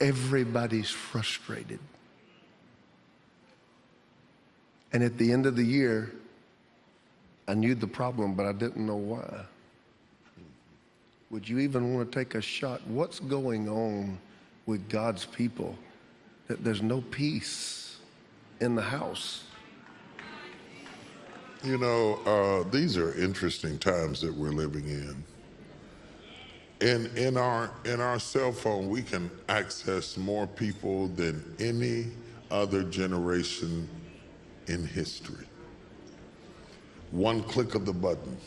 everybody's frustrated. And at the end of the year, I knew the problem, but I didn't know why. Would you even want to take a shot? What's going on with God's people that there's no peace in the house? You know, these are interesting times that we're living in. In our cell phone, we can access more people than any other generation in history. One click of the button,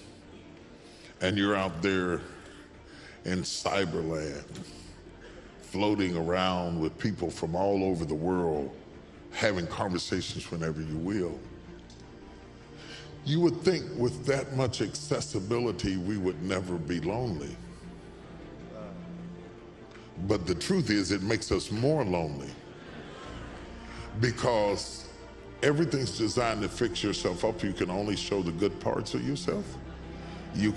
and you're out there in cyberland, floating around with people from all over the world, having conversations whenever you will. You would think with that much accessibility, we would never be lonely. But the truth is, it makes us more lonely because everything's designed to fix yourself up. You can only show the good parts of yourself. You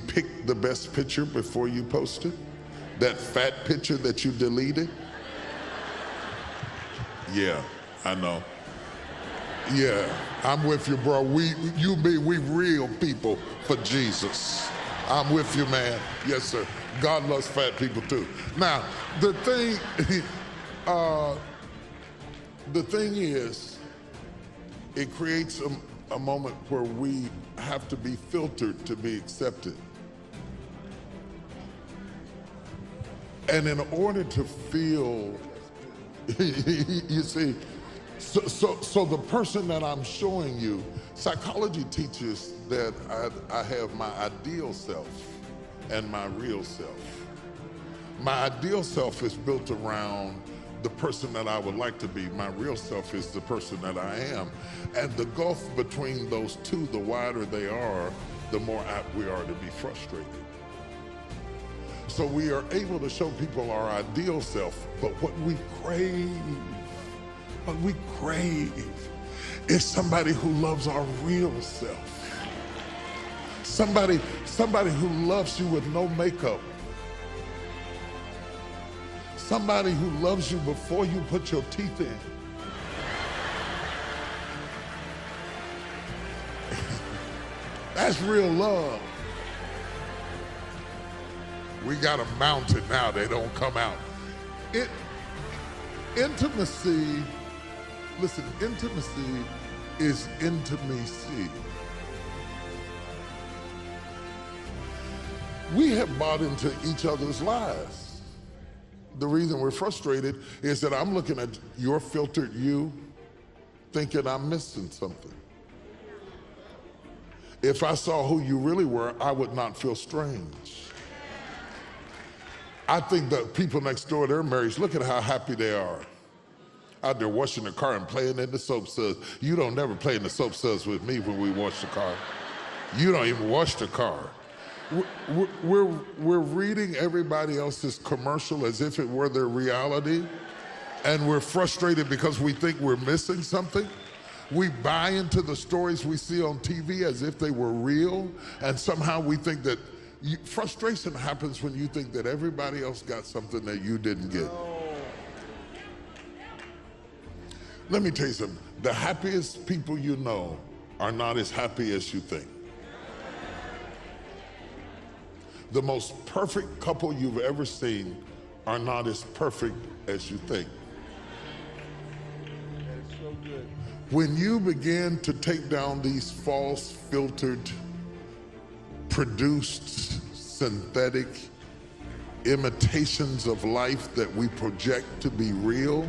pick the best picture before you post it. That fat picture that you deleted. Yeah, I know. Yeah, I'm with you, bro. We real people for Jesus. I'm with you, man. Yes, sir. God loves fat people too. Now, the thing is, it creates a moment where we have to be filtered to be accepted. And in order to feel, you see, so the person that I'm showing you, psychology teaches that I have my ideal self and my real self. My ideal self is built around the person that I would like to be. My real self is the person that I am. And the gulf between those two, the wider they are, the more apt we are to be frustrated. So we are able to show people our ideal self, but what we crave is somebody who loves our real self. Somebody who loves you with no makeup. Somebody who loves you before you put your teeth in. That's real love. We got them mounted now, they don't come out. Intimacy, listen, intimacy is intimacy. We have bought into each other's lies. The reason we're frustrated is that I'm looking at your filtered you, thinking I'm missing something. If I saw who you really were, I would not feel strange. I think the people next door, their marriage, look at how happy they are. Out there washing the car and playing in the soap suds. You don't never play in the soap suds with me when we wash the car. You don't even wash the car. We're reading everybody else's commercial as if it were their reality, and we're frustrated because we think we're missing something. We buy into the stories we see on TV as if they were real, and somehow we think that frustration happens when you think that everybody else got something that you didn't get. Let me tell you something. The happiest people you know are not as happy as you think. The most perfect couple you've ever seen are not as perfect as you think. That's so good. When you begin to take down these false, filtered, produced, synthetic imitations of life that we project to be real,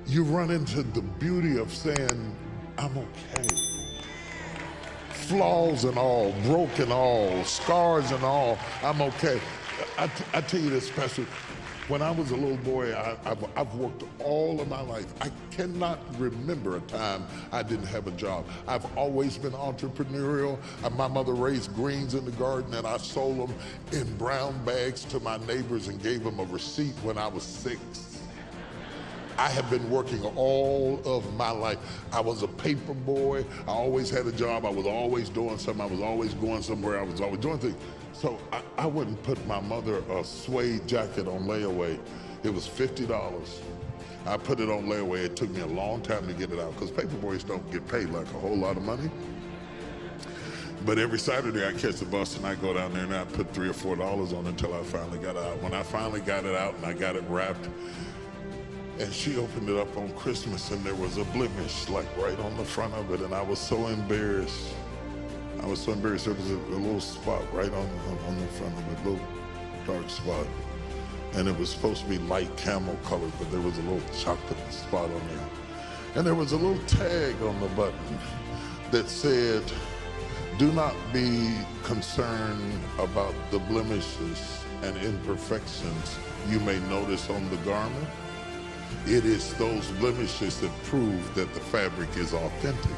you run into the beauty of saying, I'm okay. Flaws and all, broken all, scars and all, I'm okay. I tell you this, Pastor, when I was a little boy, I've worked all of my life. I cannot remember a time I didn't have a job. I've always been entrepreneurial. My mother raised greens in the garden, and I sold them in brown bags to my neighbors and gave them a receipt when I was 6. I have been working all of my life. I was a paper boy. I always had a job. I was always doing something. I was always going somewhere. I was always doing things. So I wouldn't put my mother a suede jacket on layaway. It was $50. I put it on layaway. It took me a long time to get it out because paper boys don't get paid like a whole lot of money. But every Saturday I catch the bus and I go down there and I put $3 or $4 on it until I finally got it out. When I finally got it out and I got it wrapped, and she opened it up on Christmas and there was a blemish like right on the front of it, and I was so embarrassed. I was so embarrassed. There was a little spot right on the front of it, a little dark spot. And it was supposed to be light camel colored, but there was a little chocolate spot on there. And there was a little tag on the button that said, "Do not be concerned about the blemishes and imperfections you may notice on the garment. It is those blemishes that prove that the fabric is authentic."